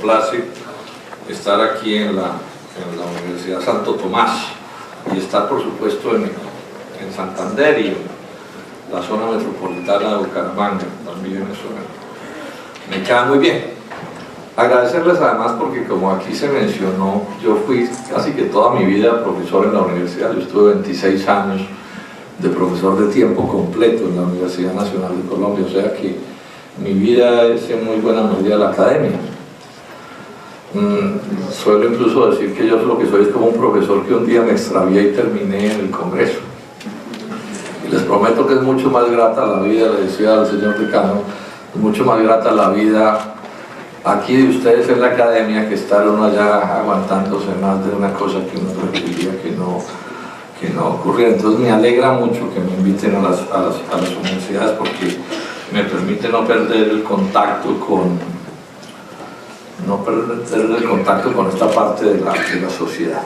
complace estar aquí en la Universidad Santo Tomás y estar, por supuesto, en Santander y en la zona metropolitana de Bucaramanga, también eso me queda muy bien. Agradecerles además porque, como aquí se mencionó, yo fui casi que toda mi vida profesor en la universidad. Yo estuve 26 años de profesor de tiempo completo en la Universidad Nacional de Colombia, o sea que mi vida es en muy buena medida la academia. Suelo incluso decir que yo lo que soy es como un profesor que un día me extravié y terminé en el Congreso. Y les prometo que es mucho más grata la vida, le decía al señor decano, es mucho más grata la vida aquí de ustedes en la academia que estar uno allá aguantándose más de una cosa que uno preferiría que no ocurriera. Entonces me alegra mucho que me inviten a las universidades porque me permite no perder el contacto con esta parte de la sociedad.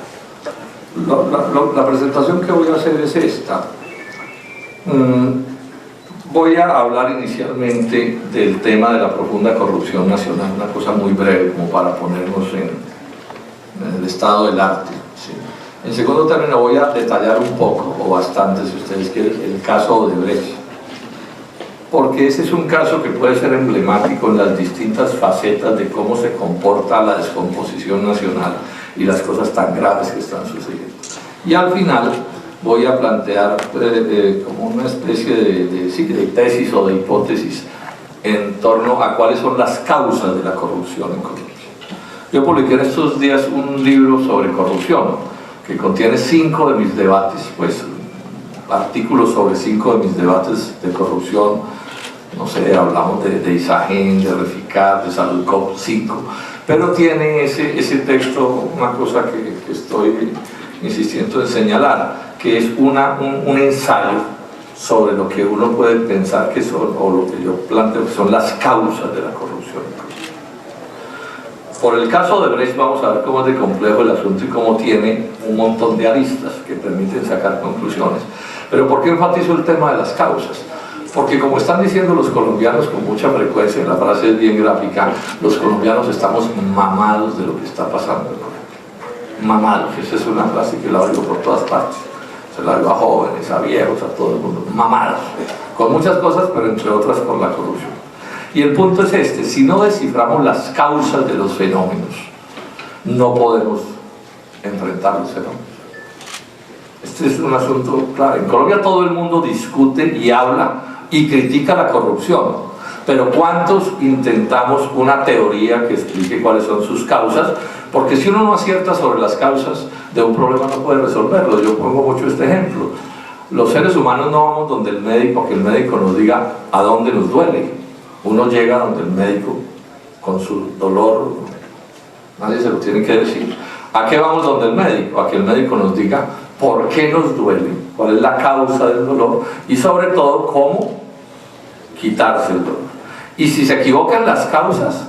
La presentación que voy a hacer es esta. Voy a hablar inicialmente del tema de la profunda corrupción nacional, una cosa muy breve como para ponernos en el estado del arte, ¿sí? En segundo término voy a detallar un poco, o bastante si ustedes quieren, el caso de Odebrecht, porque ese es un caso que puede ser emblemático en las distintas facetas de cómo se comporta la descomposición nacional y las cosas tan graves que están sucediendo. Y al final voy a plantear como una especie de tesis o de hipótesis en torno a cuáles son las causas de la corrupción en Colombia. Yo publiqué en estos días un libro sobre corrupción que contiene 5 de mis debates, pues artículos sobre 5 de mis debates de corrupción. No sé, hablamos de Isagen, de Reficar, de Saludcop, 5, pero tiene ese texto una cosa que estoy insistiendo en señalar, que es un ensayo sobre lo que uno puede pensar que son, o lo que yo planteo que son las causas de la corrupción. Por el caso de Odebrecht vamos a ver cómo es de complejo el asunto y cómo tiene un montón de aristas que permiten sacar conclusiones. Pero ¿por qué enfatizo el tema de las causas? Porque, como están diciendo los colombianos con mucha frecuencia, la frase es bien gráfica, los colombianos estamos mamados de lo que está pasando en Colombia. Mamados, esa es una frase que la oigo por todas partes. Se la oigo a jóvenes, a viejos, a todo el mundo. Mamados, con muchas cosas, pero entre otras por la corrupción. Y el punto es este: si no desciframos las causas de los fenómenos, no podemos enfrentar los fenómenos. Este es un asunto claro. En Colombia todo el mundo discute y habla y critica la corrupción, pero ¿cuántos intentamos una teoría que explique cuáles son sus causas? Porque si uno no acierta sobre las causas de un problema no puede resolverlo. Yo pongo mucho este ejemplo: los seres humanos no vamos donde el médico a que el médico nos diga a dónde nos duele. Uno llega donde el médico con su dolor, nadie se lo tiene que decir. ¿A qué vamos donde el médico? A que el médico nos diga por qué nos duele, cuál es la causa del dolor y sobre todo cómo quitarse el dolor. Y si se equivocan las causas,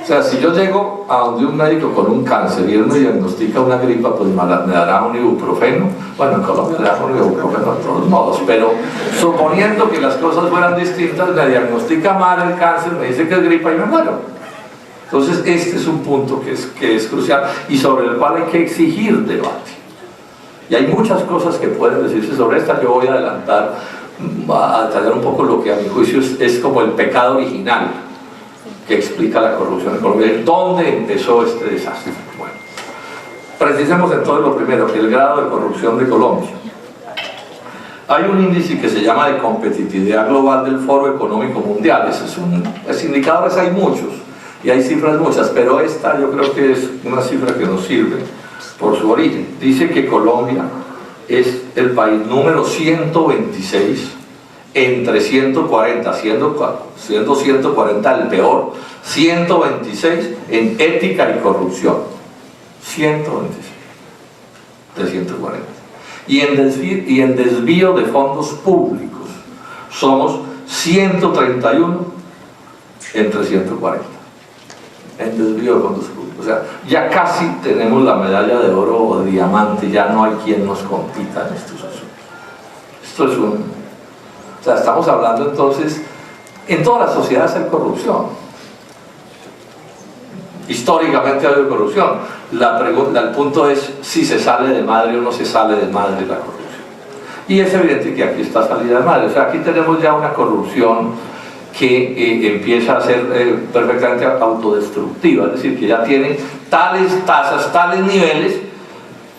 o sea, si yo llego a donde un médico con un cáncer y él me diagnostica una gripa, pues me dará un ibuprofeno. Bueno, en Colombia le dan un ibuprofeno de todos modos, pero suponiendo que las cosas fueran distintas, me diagnostica mal el cáncer, me dice que es gripa y me muero. Entonces este es un punto que es crucial y sobre el cual hay que exigir debate. Y hay muchas cosas que pueden decirse sobre esta. Yo voy a adelantar, a detallar un poco lo que a mi juicio es como el pecado original que explica la corrupción en Colombia. ¿Dónde empezó este desastre? Bueno, precisemos entonces lo primero, el grado de corrupción de Colombia. Hay un índice que se llama de competitividad global del Foro Económico Mundial. Indicadores hay muchos y hay cifras muchas, pero esta yo creo que es una cifra que nos sirve por su origen. Dice que Colombia es el país número 126 entre 140, siendo 140 el peor, 126 en ética y corrupción. 126 de 140. Y en desvío de fondos públicos somos 131 entre 140. En desvío de fondos públicos. O sea, ya casi tenemos la medalla de oro o de diamante, ya no hay quien nos compita en estos asuntos. Esto es o sea, estamos hablando entonces, en todas las sociedades hay corrupción. Históricamente ha habido corrupción. El punto es si se sale de madre o no se sale de madre la corrupción. Y es evidente que aquí está salida de madre. O sea, aquí tenemos ya una corrupción que empieza a ser perfectamente autodestructiva, es decir, que ya tiene tales tasas, tales niveles,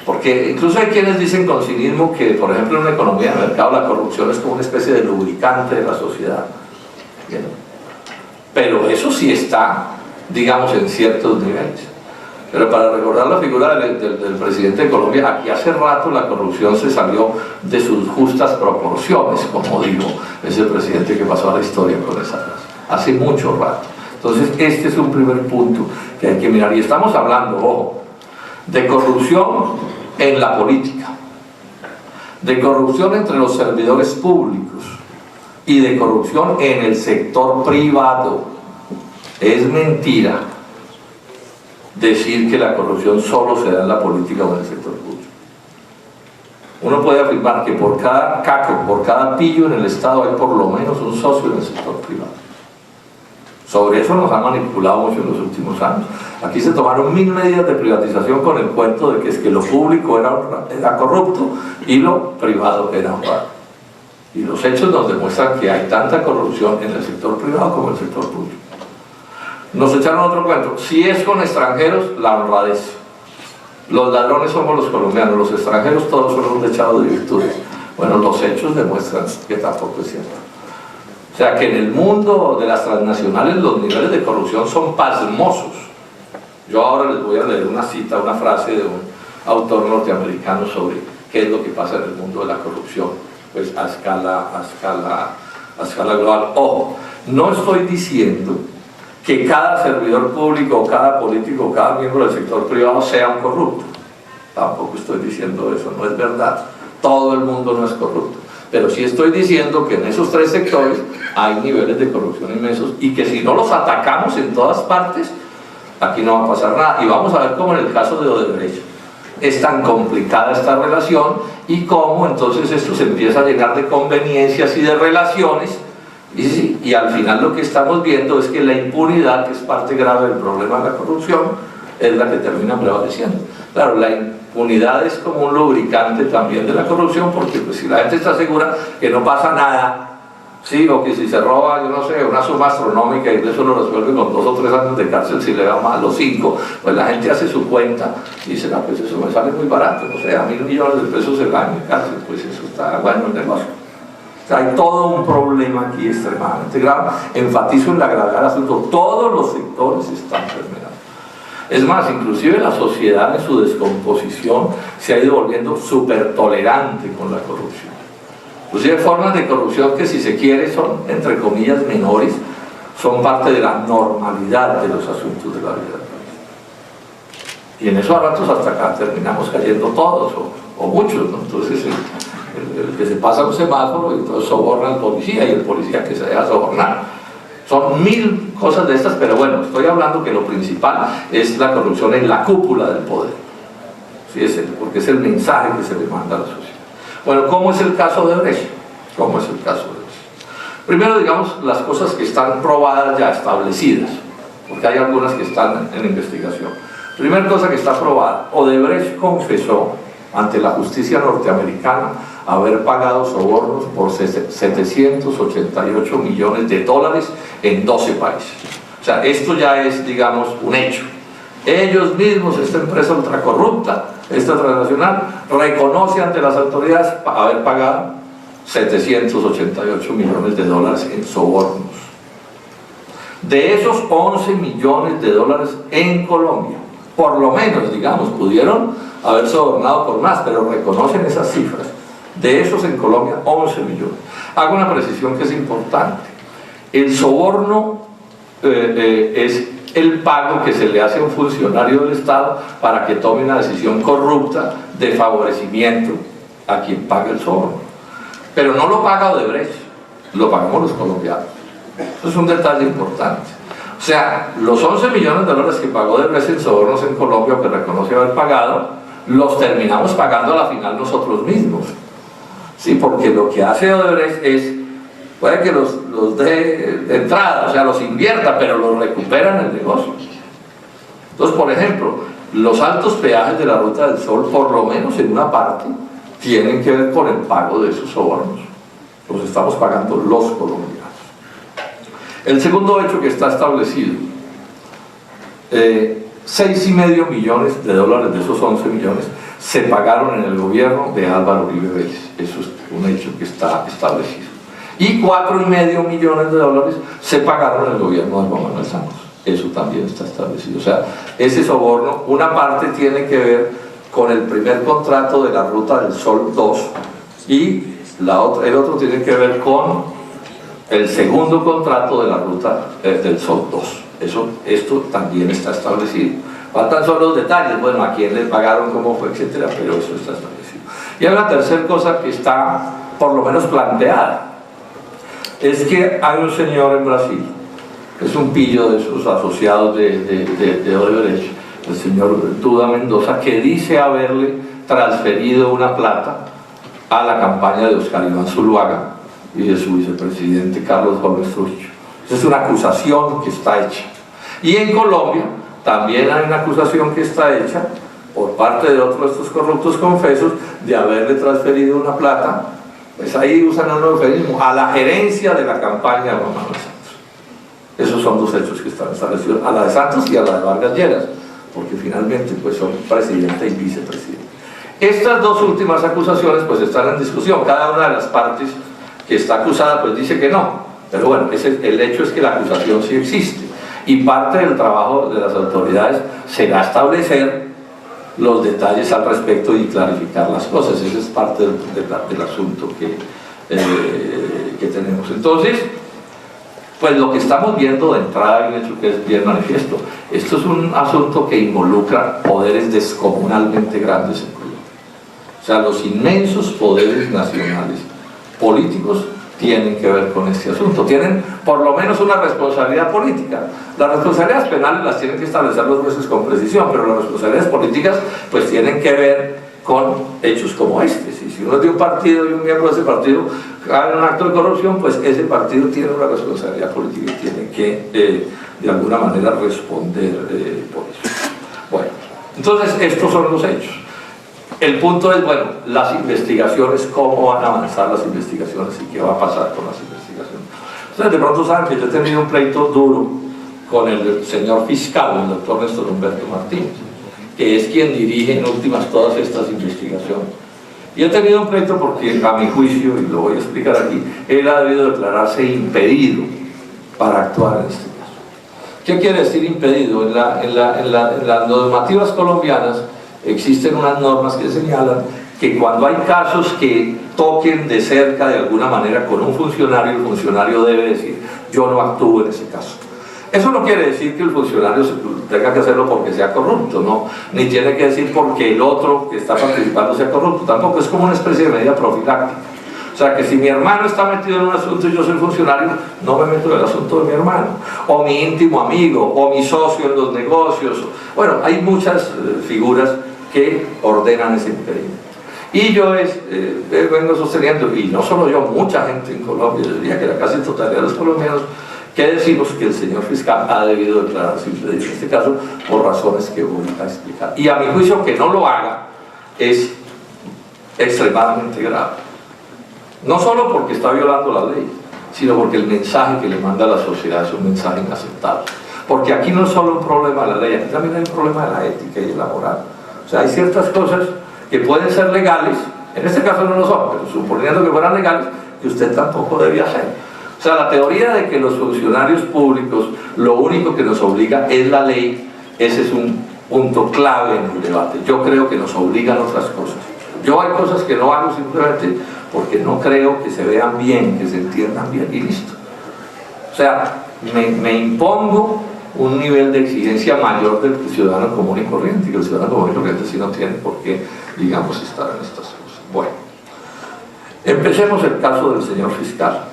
porque incluso hay quienes dicen con cinismo que, por ejemplo, en una economía de mercado la corrupción es como una especie de lubricante de la sociedad. Bien. Pero eso sí está, digamos, en ciertos niveles. Pero para recordar la figura del presidente de Colombia, aquí hace rato la corrupción se salió de sus justas proporciones, como dijo ese presidente que pasó a la historia con esa frase. Hace mucho rato. Entonces, este es un primer punto que hay que mirar. Y estamos hablando, ojo, de corrupción en la política, de corrupción entre los servidores públicos y de corrupción en el sector privado. Es mentira decir que la corrupción solo se da en la política o en el sector público. Uno puede afirmar que por cada caco, por cada pillo en el Estado hay por lo menos un socio en el sector privado. Sobre eso nos han manipulado mucho en los últimos años. Aquí se tomaron 1000 medidas de privatización con el cuento de que es que lo público era corrupto y lo privado era honrado. Y los hechos nos demuestran que hay tanta corrupción en el sector privado como en el sector público. Nos echaron otro cuento. Si es con extranjeros, la honradez. Los ladrones somos los colombianos, los extranjeros todos son un dechado de virtudes. Bueno, los hechos demuestran que tampoco es cierto. O sea que en el mundo de las transnacionales los niveles de corrupción son pasmosos. Yo ahora les voy a leer una cita, una frase de un autor norteamericano sobre qué es lo que pasa en el mundo de la corrupción, pues a escala global. Ojo, no estoy diciendo que cada servidor público, cada político, cada miembro del sector privado sea un corrupto. Tampoco estoy diciendo eso, no es verdad. Todo el mundo no es corrupto. Pero sí estoy diciendo que en esos tres sectores hay niveles de corrupción inmensos y que si no los atacamos en todas partes, aquí no va a pasar nada. Y vamos a ver cómo en el caso de Odebrecht es tan complicada esta relación y cómo entonces esto se empieza a llenar de conveniencias y de relaciones. Y al final lo que estamos viendo es que la impunidad, que es parte grave del problema de la corrupción, es la que termina prevaleciendo. Claro, la impunidad es como un lubricante también de la corrupción, porque pues, si la gente está segura que no pasa nada, sí, o que si se roba, yo no sé, una suma astronómica y eso lo resuelve con 2 o 3 años de cárcel, si le da más los 5, pues la gente hace su cuenta y dice, no, pues eso me sale muy barato, no sé, a 1.000 millones de pesos el año de cárcel, pues eso está bueno el negocio. O sea, hay todo un problema aquí extremadamente grave. Enfatizo en la gravedad del asunto. Todos los sectores están permeados. Es más, inclusive la sociedad en su descomposición se ha ido volviendo súper tolerante con la corrupción. Inclusive formas de corrupción que, si se quiere, son, entre comillas, menores, son parte de la normalidad de los asuntos de la vida. Y en eso a ratos hasta acá terminamos cayendo todos, o muchos, ¿no? Entonces el que se pasa un semáforo y entonces soborna al policía y el policía que se deja sobornar. Son 1000 cosas de estas, pero bueno, estoy hablando que lo principal es la corrupción en la cúpula del poder. ¿Sí? Porque es el mensaje que se le manda a la sociedad. Bueno, ¿cómo es el caso de Odebrecht? ¿Cómo es el caso de Odebrecht? Primero, digamos, las cosas que están probadas ya, establecidas, porque hay algunas que están en investigación. Primera cosa que está probada, Odebrecht confesó ante la justicia norteamericana haber pagado sobornos por 788 millones de dólares en 12 países. O sea, esto ya es, digamos, un hecho. Ellos mismos, esta empresa ultracorrupta, esta transnacional, reconoce ante las autoridades haber pagado 788 millones de dólares en sobornos. De esos 11 millones de dólares en Colombia, por lo menos, digamos, pudieron haber sobornado por más, pero reconocen esas cifras. De esos en Colombia, 11 millones. Hago una precisión que es importante. El soborno es el pago que se le hace a un funcionario del Estado para que tome una decisión corrupta de favorecimiento a quien paga el soborno. Pero no lo paga Odebrecht, lo pagamos los colombianos. Eso es un detalle importante. O sea, los 11 millones de dólares que pagó Odebrecht en sobornos en Colombia, que reconoce haber pagado, los terminamos pagando a la final nosotros mismos. Sí, porque lo que hace Odebrecht es, puede que los dé de entrada, o sea, los invierta, pero los recupera en el negocio. Entonces, por ejemplo, los altos peajes de la Ruta del Sol, por lo menos en una parte, tienen que ver con el pago de esos sobornos. Los estamos pagando los colombianos. El segundo hecho que está establecido, 6,5 millones de dólares de esos 11 millones se pagaron en el gobierno de Álvaro Uribe Vélez. Eso es un hecho que está establecido. Y 4,5 millones de dólares se pagaron en el gobierno de Juan Manuel Santos. Eso también está establecido. O sea, ese soborno, una parte tiene que ver con el primer contrato de la Ruta del Sol 2 y el otro tiene que ver con el segundo contrato de la Ruta del Sol 2. Esto también está establecido. Faltan solo los detalles, bueno, a quién le pagaron, cómo fue, etcétera, pero eso está establecido. Y hay una tercera cosa que está por lo menos planteada, es que hay un señor en Brasil, que es un pillo de sus asociados de Odebrecht, el señor Duda Mendoza, que dice haberle transferido una plata a la campaña de Oscar Iván Zuluaga y de su vicepresidente Carlos Gómez Trujillo. Esa es una acusación que está hecha. Y en Colombia también hay una acusación que está hecha por parte de otros de estos corruptos confesos de haberle transferido una plata, pues ahí usan un eufemismo, a la gerencia de la campaña de Juan Manuel Santos. Esos son dos hechos que están establecidos, a la de Santos y a la de Vargas Lleras, porque finalmente pues son presidente y vicepresidente. Estas dos últimas acusaciones pues están en discusión. Cada una de las partes que está acusada pues dice que no, pero bueno, el hecho es que la acusación sí existe y parte del trabajo de las autoridades será establecer los detalles al respecto y clarificar las cosas. Ese es parte del asunto que tenemos. Entonces, pues lo que estamos viendo de entrada, hay un hecho que es bien manifiesto. Esto es un asunto que involucra poderes descomunalmente grandes en Colombia. O sea, los inmensos poderes nacionales políticos tienen que ver con este asunto, tienen por lo menos una responsabilidad política. Las responsabilidades penales las tienen que establecer los jueces con precisión, pero las responsabilidades políticas pues tienen que ver con hechos como este. Si uno es de un partido y un miembro de ese partido cae en un acto de corrupción, pues ese partido tiene una responsabilidad política y tiene que de alguna manera responder por eso. Bueno, entonces estos son los hechos. El punto es, bueno, las investigaciones, cómo van a avanzar las investigaciones y qué va a pasar con las investigaciones. Ustedes de pronto saben que yo he tenido un pleito duro con el señor fiscal, el doctor Néstor Humberto Martínez, que es quien dirige en últimas todas estas investigaciones. Y he tenido un pleito porque, a mi juicio, y lo voy a explicar aquí, él ha debido declararse impedido para actuar en este caso. ¿Qué quiere decir impedido? En las normativas colombianas existen unas normas que señalan que cuando hay casos que toquen de cerca de alguna manera con un funcionario, el funcionario debe decir: yo no actúo en ese caso. Eso no quiere decir que el funcionario tenga que hacerlo porque sea corrupto, no, ni tiene que decir porque el otro que está participando sea corrupto, tampoco. Es como una especie de medida profiláctica. O sea, que si mi hermano está metido en un asunto y yo soy funcionario, no me meto en el asunto de mi hermano, o mi íntimo amigo, o mi socio en los negocios. Bueno, hay muchas figuras que ordenan ese impedimento. Y yo vengo sosteniendo, y no solo yo, mucha gente en Colombia, yo diría que la casi totalidad de los colombianos, que decimos que el señor fiscal ha debido declararse impedido en este caso por razones que voy a explicar. Y a mi juicio, que no lo haga es extremadamente grave. No solo porque está violando la ley, sino porque el mensaje que le manda a la sociedad es un mensaje inaceptable. Porque aquí no es solo un problema de la ley, aquí también hay un problema de la ética y de la moral. O sea, hay ciertas cosas que pueden ser legales, en este caso no lo son, pero suponiendo que fueran legales, que usted tampoco debía hacer. O sea, la teoría de que los funcionarios públicos lo único que nos obliga es la ley, ese es un punto clave en el debate. Yo creo que nos obligan otras cosas. Yo hay cosas que no hago simplemente porque no creo que se vean bien, que se entiendan bien, y listo. O sea, me impongo un nivel de exigencia mayor del ciudadano común y corriente, que el ciudadano común y corriente sí no tiene por qué, digamos, estar en estas cosas. Bueno, empecemos el caso del señor fiscal.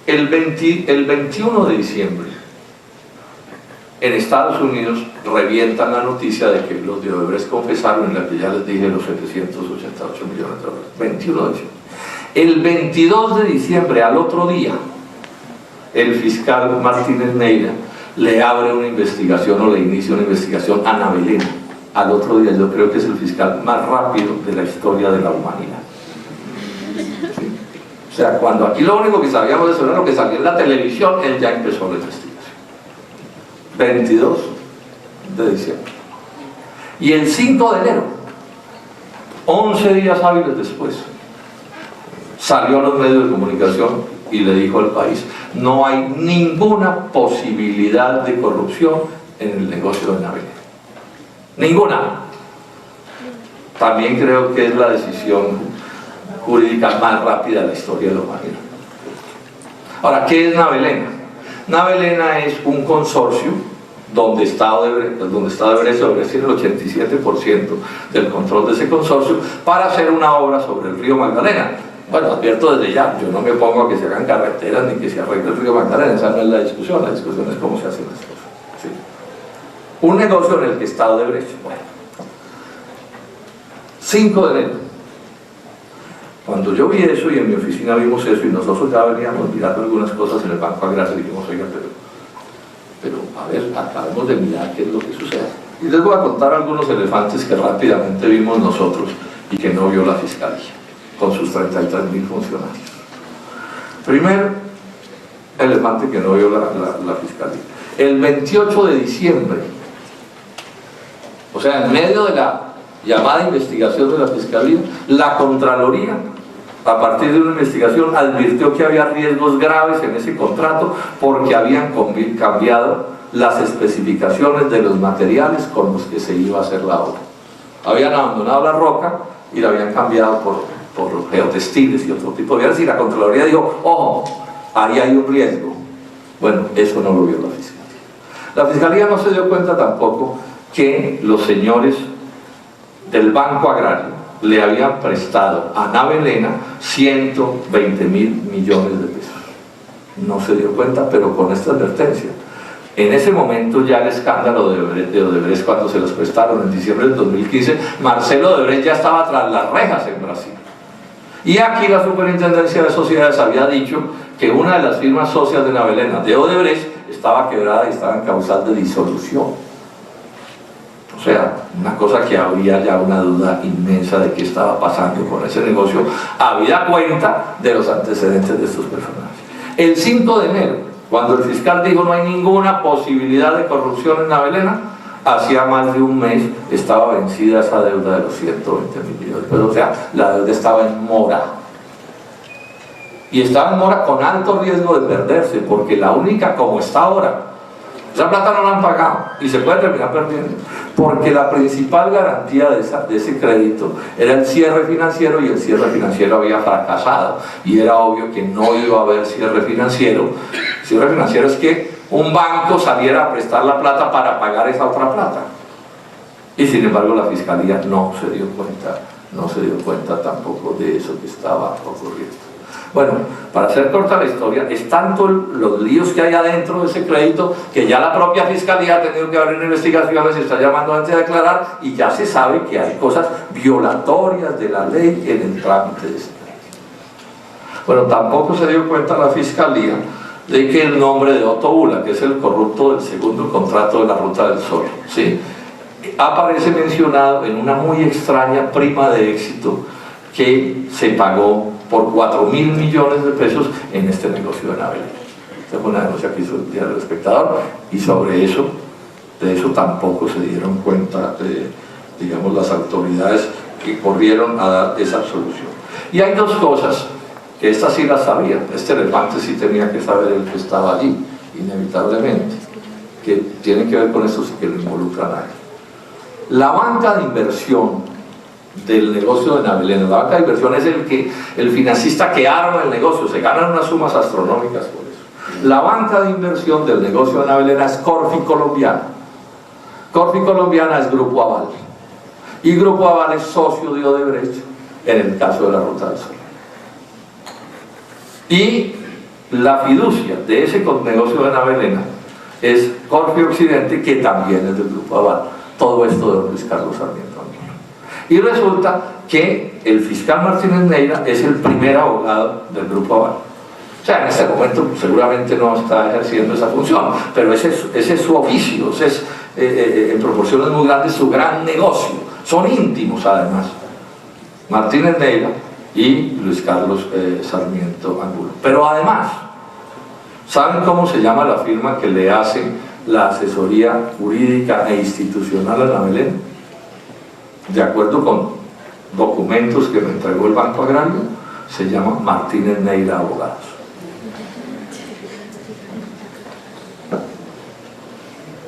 El 21 de diciembre, en Estados Unidos revientan la noticia de que los de Odebrecht confesaron en la que ya les dije los 788 millones de dólares. 21 de diciembre. El 22 de diciembre, al otro día, el fiscal Martínez Neira le abre una investigación o le inicia una investigación a Navelena. Al otro día yo creo que es el fiscal más rápido de la historia de la humanidad. ¿Sí? O sea, cuando aquí lo único que sabíamos de eso era lo que salía en la televisión, él ya empezó la investigación. 22 de diciembre. Y el 5 de enero, 11 días hábiles después, salió a los medios de comunicación y le dijo al país: no hay ninguna posibilidad de corrupción en el negocio de Navelena. Ninguna. También creo que es la decisión jurídica más rápida de la historia de la humanidad. Ahora, ¿qué es Navelena? Navelena es un consorcio donde está Odebrecht tiene el 87% del control de ese consorcio para hacer una obra sobre el río Magdalena. Bueno, advierto desde ya, yo no me pongo a que se hagan carreteras ni que se arregle el río Magdalena, esa no es la discusión es cómo se hacen las cosas. ¿Sí? Un negocio en el que está Odebrecht. Bueno, 5 de enero. Cuando yo vi eso y en mi oficina vimos eso y nosotros ya veníamos mirando algunas cosas en el Banco Agrario y dijimos: oiga, pero a ver, acabemos de mirar qué es lo que sucede. Y les voy a contar algunos elefantes que rápidamente vimos nosotros y que no vio la Fiscalía, con sus 33.000 funcionarios. Primer elefante que no vio la Fiscalía. El 28 de diciembre, o sea, en medio de la llamada investigación de la Fiscalía, la Contraloría, a partir de una investigación, advirtió que había riesgos graves en ese contrato porque habían cambiado las especificaciones de los materiales con los que se iba a hacer la obra. Habían abandonado la roca y la habían cambiado por geotextiles y otro tipo de bienes, y la Contraloría dijo: ojo, ahí hay un riesgo. Bueno, eso no lo vio la Fiscalía. La Fiscalía no se dio cuenta tampoco que los señores del Banco Agrario le habían prestado a Navelena 120.000 millones de pesos. No se dio cuenta, pero con esta advertencia. En ese momento ya el escándalo de Odebrecht, cuando se los prestaron en diciembre del 2015, Marcelo Odebrecht ya estaba tras las rejas en Brasil. Y aquí la Superintendencia de Sociedades había dicho que una de las firmas socias de Navelena, de Odebrecht, estaba quebrada y estaba en causal de disolución. O sea, una cosa que había ya una duda inmensa de qué estaba pasando con ese negocio, habida cuenta de los antecedentes de estos personajes. El 5 de enero, cuando el fiscal dijo: no hay ninguna posibilidad de corrupción en Navelena, hacía más de un mes estaba vencida esa deuda de los 120.000 millones. Pero, o sea, la deuda estaba en mora. Y estaba en mora con alto riesgo de perderse, porque la única, como está ahora, esa plata no la han pagado y se puede terminar perdiendo, porque la principal garantía de ese crédito era el cierre financiero, y el cierre financiero había fracasado y era obvio que no iba a haber cierre financiero. Cierre financiero es que un banco saliera a prestar la plata para pagar esa otra plata, y sin embargo la Fiscalía no se dio cuenta tampoco de eso que estaba ocurriendo. Bueno, para hacer corta la historia, es tanto los líos que hay adentro de ese crédito que ya la propia Fiscalía ha tenido que abrir investigaciones y está llamando a gente a declarar, y ya se sabe que hay cosas violatorias de la ley en el trámite de ese crédito. Bueno, tampoco se dio cuenta la Fiscalía de que el nombre de Otto Bula, que es el corrupto del segundo contrato de la Ruta del Sol, ¿sí?, aparece mencionado en una muy extraña prima de éxito que se pagó por 4.000 millones de pesos en este negocio de Navelena. Esta fue una denuncia que hizo el Diario El Espectador, y sobre eso, de eso tampoco se dieron cuenta, digamos, las autoridades que corrieron a dar esa absolución. Y hay dos cosas, que estas sí las sabían, este elefante sí tenía que saber el que estaba allí, inevitablemente, que tienen que ver con esto, sí que lo involucran a él. La banca de inversión del negocio de Navelena, la banca de inversión es el financista que arma el negocio, se ganan unas sumas astronómicas por eso. La banca de inversión del negocio de Navelena es Corfi Colombiana. Corfi Colombiana es Grupo Aval, y Grupo Aval es socio de Odebrecht en el caso de la Ruta del Sol. Y la fiducia de ese negocio de Navelena es Corfi Occidente, que también es del Grupo Aval. Todo esto de don Luis Carlos Sarmiento Angulo. Y resulta que el fiscal Martínez Neira es el primer abogado del Grupo Aval. O sea, en este momento seguramente no está ejerciendo esa función, pero ese es su oficio, ese es en proporciones muy grandes su gran negocio. Son íntimos además, Martínez Neira y Luis Carlos Sarmiento Angulo. Pero además, ¿saben cómo se llama la firma que le hace la asesoría jurídica e institucional a la Belén? De acuerdo con documentos que me entregó el Banco Agrario, se llama Martínez Neira Abogados.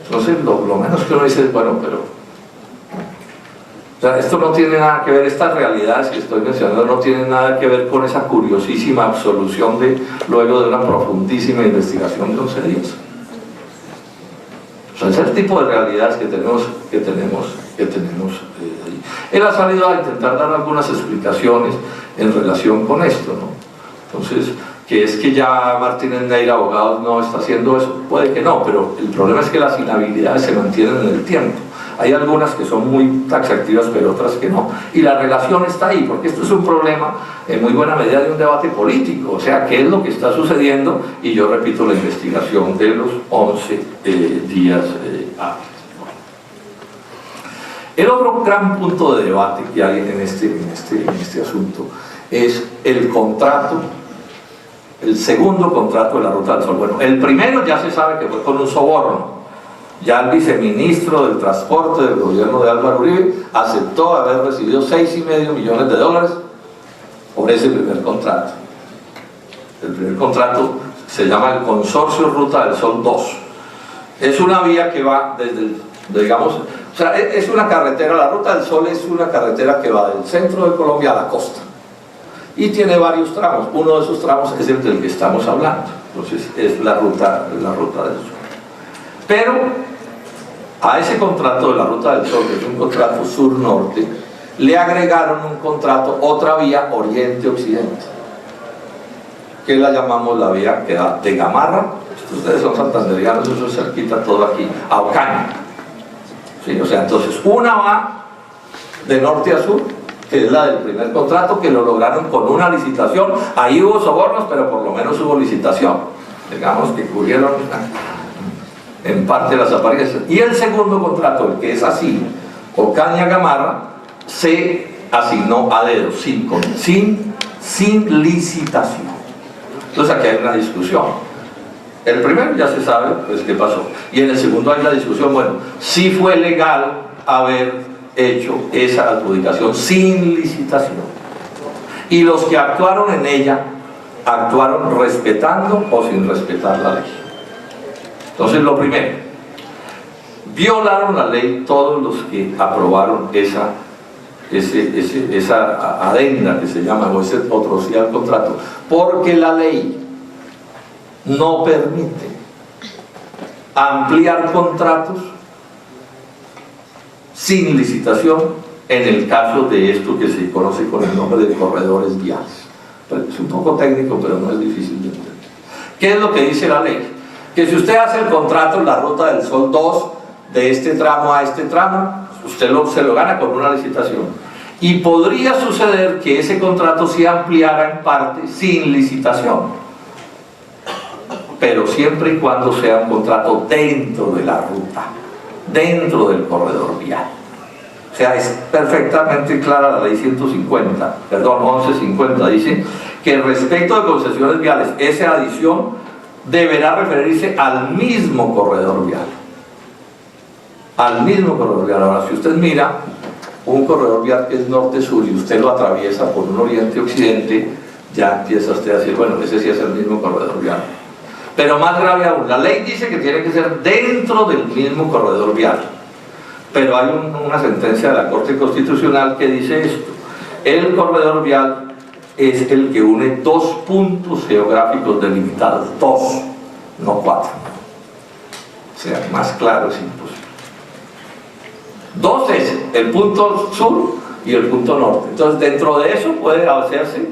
Entonces, lo menos que uno dice es, bueno, pero o sea, esto no tiene nada que ver, estas realidades que estoy mencionando no tienen nada que ver con esa curiosísima absolución luego de una profundísima investigación de 11 días. O sea, ese es el tipo de realidades que tenemos ahí. Él ha salido a intentar dar algunas explicaciones en relación con esto, ¿no? Entonces, que es que ya Martínez Neira Abogados no está haciendo eso, puede que no, pero el problema es que las inhabilidades se mantienen en el tiempo. Hay algunas que son muy taxativas, pero otras que no. Y la relación está ahí, porque esto es un problema en muy buena medida de un debate político. O sea, ¿qué es lo que está sucediendo? Y yo repito la investigación de los 11 días hábiles. El otro gran punto de debate que hay en este asunto es el contrato, el segundo contrato de la Ruta del Sol. Bueno, el primero ya se sabe que fue con un soborno. Ya el viceministro del transporte del gobierno de Álvaro Uribe aceptó haber recibido $6,5 millones por ese primer contrato. El primer contrato se llama el Consorcio Ruta del Sol 2. Es una vía que va desde, digamos, o sea, es una carretera, la Ruta del Sol es una carretera que va del centro de Colombia a la costa. Y tiene varios tramos, uno de esos tramos es el del que estamos hablando. Entonces es la ruta del Sol. Pero a ese contrato de la Ruta del Sol, que es un contrato sur-norte, le agregaron un contrato, otra vía oriente-occidente, que la llamamos la vía que da de Gamarra, ustedes son santanderianos, eso es cerquita todo aquí, a Ocaña. ¿Sí? O sea, entonces una va de norte a sur, que es la del primer contrato, que lo lograron con una licitación. Ahí hubo sobornos, pero por lo menos hubo licitación, digamos que cubrieron en parte las apariencias. Y el segundo contrato, el que es así, Ocaña-Gamarra, se asignó a dedo, sin licitación. Entonces aquí hay una discusión. El primero ya se sabe pues qué pasó, y en el segundo hay la discusión, bueno, si fue legal haber hecho esa adjudicación sin licitación, y los que actuaron en ella actuaron respetando o sin respetar la ley. Entonces, lo primero, violaron la ley todos los que aprobaron esa adenda que se llama, o ese otro sí al contrato, porque la ley no permite ampliar contratos sin licitación en el caso de esto que se conoce con el nombre de corredores viales. Es un poco técnico, pero no es difícil de entender. ¿Qué es lo que dice la ley? Que si usted hace el contrato en la Ruta del Sol 2, de este tramo a este tramo, usted se lo gana con una licitación. Y podría suceder que ese contrato se ampliara en parte sin licitación, pero siempre y cuando sea un contrato dentro de la ruta, dentro del corredor vial. O sea, es perfectamente clara la ley 1150, dice que respecto de concesiones viales, esa adición deberá referirse al mismo corredor vial. Al mismo corredor vial. Ahora, si usted mira un corredor vial que es norte-sur y usted lo atraviesa por un oriente-occidente, ya empieza usted a decir, bueno, ese sí es el mismo corredor vial. Pero más grave aún, la ley dice que tiene que ser dentro del mismo corredor vial. Pero hay una sentencia de la Corte Constitucional que dice esto: el corredor vial es el que une dos puntos geográficos delimitados, dos, no cuatro. O sea, más claro es imposible. Dos es el punto sur y el punto norte. Entonces, dentro de eso puede hacerse,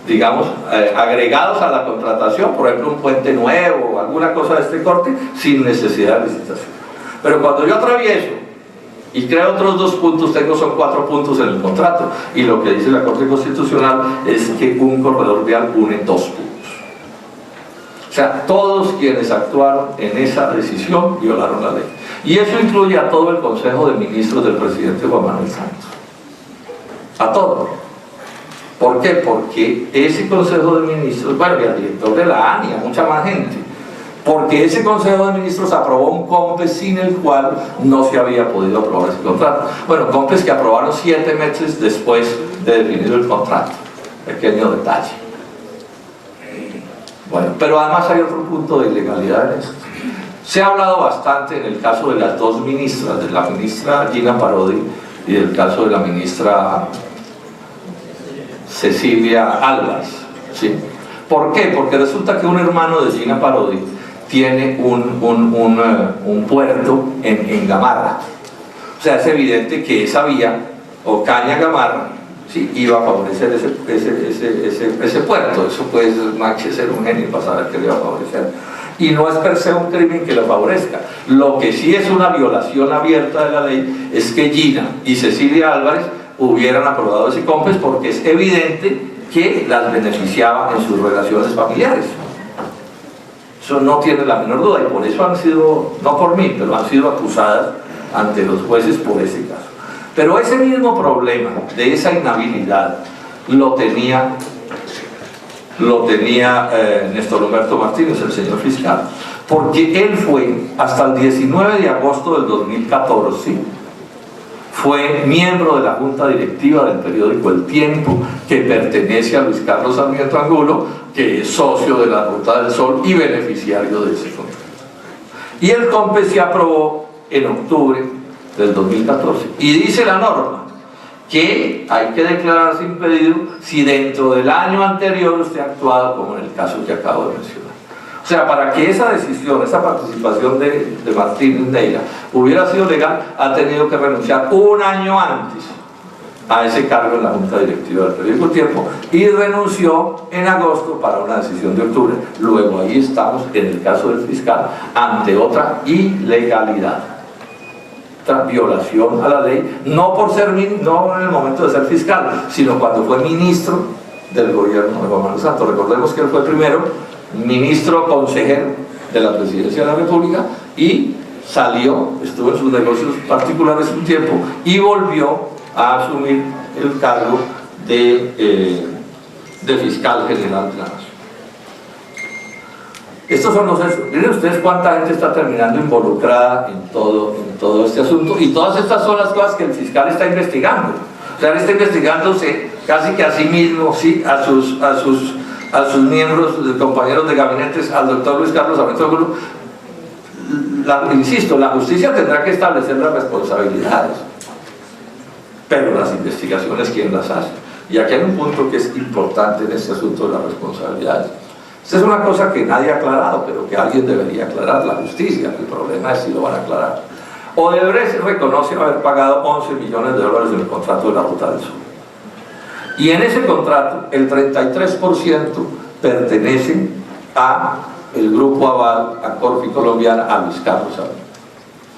digamos, agregados a la contratación, por ejemplo, un puente nuevo o alguna cosa de este corte, sin necesidad de licitación. Pero cuando yo atravieso y creo otros dos puntos, son 4 puntos en el contrato, y lo que dice la Corte Constitucional es que un corredor vial une 2 puntos. sea, todos quienes actuaron en esa decisión violaron la ley. Y eso incluye a todo el Consejo de Ministros del presidente Juan Manuel Santos. A todos. ¿Por qué? Porque ese Consejo de Ministros, bueno, y al director de la ANI, a mucha más gente, porque ese Consejo de Ministros aprobó un COMPES sin el cual no se había podido aprobar ese contrato. Bueno, COMPES que aprobaron 7 meses después de definir el contrato. Pequeño detalle. Bueno, pero además hay otro punto de ilegalidad en esto. Se ha hablado bastante en el caso de las dos ministras, de la ministra Gina Parodi y del caso de la ministra Cecilia Álvarez, ¿sí? ¿Por qué? Porque resulta que un hermano de Gina Parodi tiene un puerto en Gamarra. O sea, es evidente que esa vía, Ocaña-Gamarra, ¿sí?, iba a favorecer ese puerto. Eso puede ser un genio para saber que le va a favorecer. Y no es per se un crimen que lo favorezca. Lo que sí es una violación abierta de la ley es que Gina y Cecilia Álvarez hubieran aprobado ese COMPES, porque es evidente que las beneficiaba en sus relaciones familiares. Eso no tiene la menor duda, y por eso han sido, no por mí, pero han sido acusadas ante los jueces por ese caso. Pero ese mismo problema de esa inhabilidad lo tenía Néstor Humberto Martínez, el señor fiscal, porque él fue, hasta el 19 de agosto del 2014, fue miembro de la junta directiva del periódico El Tiempo, que pertenece a Luis Carlos Sarmiento Angulo, que es socio de la Ruta del Sol y beneficiario de ese contrato. Y el COMPES se aprobó en octubre del 2014, y dice la norma que hay que declararse impedido si dentro del año anterior usted ha actuado como en el caso que acabo de mencionar. O sea, para que esa decisión, esa participación de Martínez Neira hubiera sido legal, ha tenido que renunciar un año antes a ese cargo en la junta directiva del periódico El Tiempo, y renunció en agosto para una decisión de octubre. Luego ahí estamos en el caso del fiscal ante otra ilegalidad, violación a la ley, no en el momento de ser fiscal, sino cuando fue ministro del gobierno de Juan Manuel Santos. Recordemos que él fue primero ministro consejero de la presidencia de la República, y salió, estuvo en sus negocios particulares un tiempo y volvió a asumir el cargo de fiscal general de la Nación. Estos son los hechos. Miren ustedes cuánta gente está terminando involucrada en todo este asunto, y todas estas son las cosas que el fiscal está investigando. O sea, él está investigándose casi que a sí mismo, ¿sí?, a sus miembros, compañeros de gabinetes, al doctor Luis Carlos Sarmiento Angulo. Insisto, la justicia tendrá que establecer las responsabilidades, pero las investigaciones, ¿quién las hace? Y aquí hay un punto que es importante en este asunto de las responsabilidades. Esta es una cosa que nadie ha aclarado, pero que alguien debería aclarar, la justicia. El problema es si lo van a aclarar. Odebrecht reconoce haber pagado 11 millones de dólares en el contrato de la Ruta del Sol. Y en ese contrato, el 33% pertenece a el Grupo Aval, a Corfi Colombiana, a Luis Carlos Sarmiento.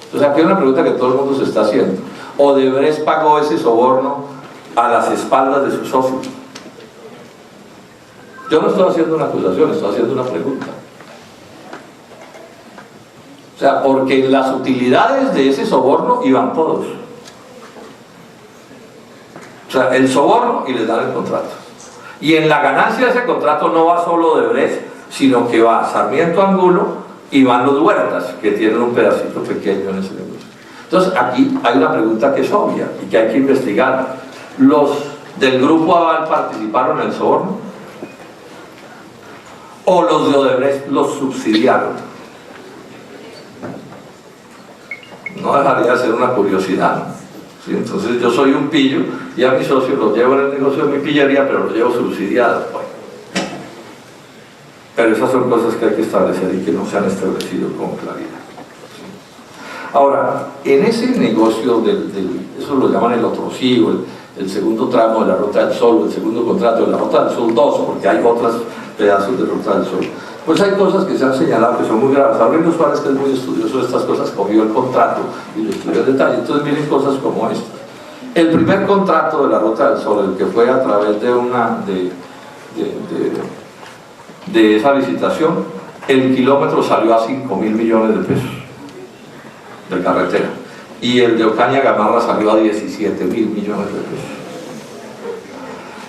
Entonces aquí hay una pregunta que todo el mundo se está haciendo. ¿Odebrecht pagó ese soborno a las espaldas de sus socios? Yo no estoy haciendo una acusación, estoy haciendo una pregunta. O sea, porque en las utilidades de ese soborno iban todos. O sea, el soborno y les dan el contrato. Y en la ganancia de ese contrato no va solo Odebrecht, sino que va Sarmiento Angulo y van los Huertas, que tienen un pedacito pequeño en ese negocio. Entonces aquí hay una pregunta que es obvia y que hay que investigar. ¿Los del Grupo Aval participaron en el soborno? ¿O los de Odebrecht los subsidiaron? No dejaría de ser una curiosidad, ¿no? ¿Sí? Entonces yo soy un pillo y a mi socio lo llevo en el negocio de mi pillería, pero lo llevo subsidiado. Bueno. Pero esas son cosas que hay que establecer y que no se han establecido con claridad. ¿Sí? Ahora, en ese negocio eso lo llaman el otro sí, el segundo tramo de la Ruta del Sol, el segundo contrato de la Ruta del Sol 2, porque hay otros pedazos de Ruta del Sol. Pues hay cosas que se han señalado que son muy graves. Aurelio Suárez, que es muy estudioso de estas cosas, cogió el contrato y lo estudió en detalle. Entonces miren cosas como estas. El primer contrato de la Ruta del Sol, el que fue a través de esa licitación, el kilómetro salió a 5.000 millones de pesos de carretera, y el de Ocaña Gamarra salió a 17.000 millones de pesos.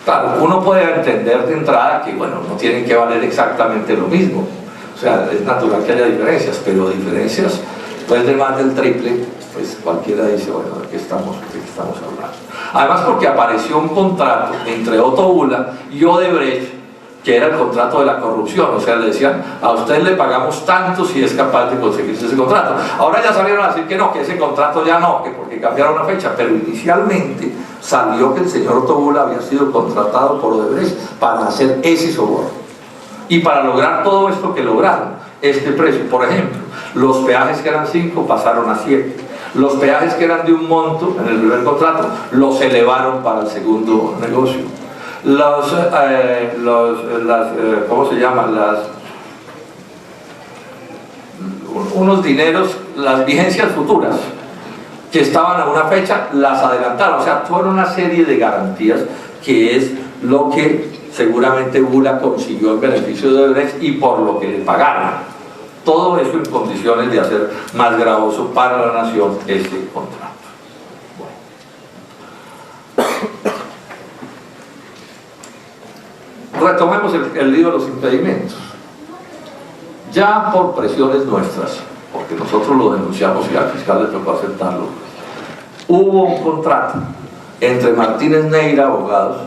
Claro, uno puede entender de entrada que, bueno, no tienen que valer exactamente lo mismo, o sea, es natural que haya diferencias, pero diferencias pues de más del triple, pues cualquiera dice, bueno, ¿de qué estamos hablando? Además, porque apareció un contrato entre Otto Bula y Odebrecht, que era el contrato de la corrupción, o sea, le decían, a usted le pagamos tanto si es capaz de conseguirse ese contrato. Ahora ya salieron a decir que no, que ese contrato ya no, que porque cambiaron la fecha, pero inicialmente salió que el señor Otto Bula había sido contratado por Odebrecht para hacer ese soborno. Y para lograr todo esto que lograron, este precio, por ejemplo, los peajes que eran 5 pasaron a 7. Los peajes que eran de un monto en el primer contrato los elevaron para el segundo negocio. ¿Cómo se llaman? Unos dineros, las vigencias futuras que estaban a una fecha, las adelantaron. O sea, fueron una serie de garantías que es lo que seguramente Bula consiguió en beneficio de Odebrecht y por lo que le pagaron. Todo eso en condiciones de hacer más gravoso para la nación este contrato. Retomemos el lío de los impedimentos. Ya por presiones nuestras, porque nosotros lo denunciamos y al fiscal le tocó aceptarlo, hubo un contrato entre Martínez Neira, abogados,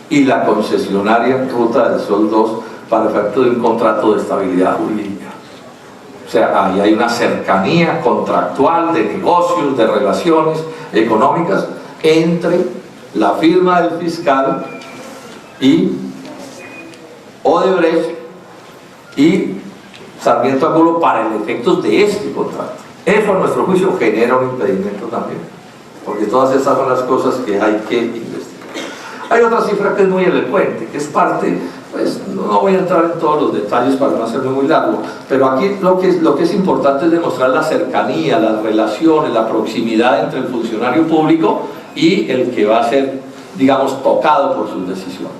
y la concesionaria Ruta del Sol 2 para efecto de un contrato de estabilidad jurídica. O sea, ahí hay una cercanía contractual de negocios, de relaciones económicas entre la firma del fiscal y Odebrecht y Sarmiento Angulo para el efecto de este contrato. Eso a nuestro juicio genera un impedimento también, porque todas esas son las cosas que hay que investigar. Hay otra cifra que es muy elocuente, que es parte, pues no voy a entrar en todos los detalles para no hacerme muy largo, pero aquí lo que es importante es demostrar la cercanía, las relaciones, la proximidad entre el funcionario público y el que va a ser, digamos, tocado por sus decisiones.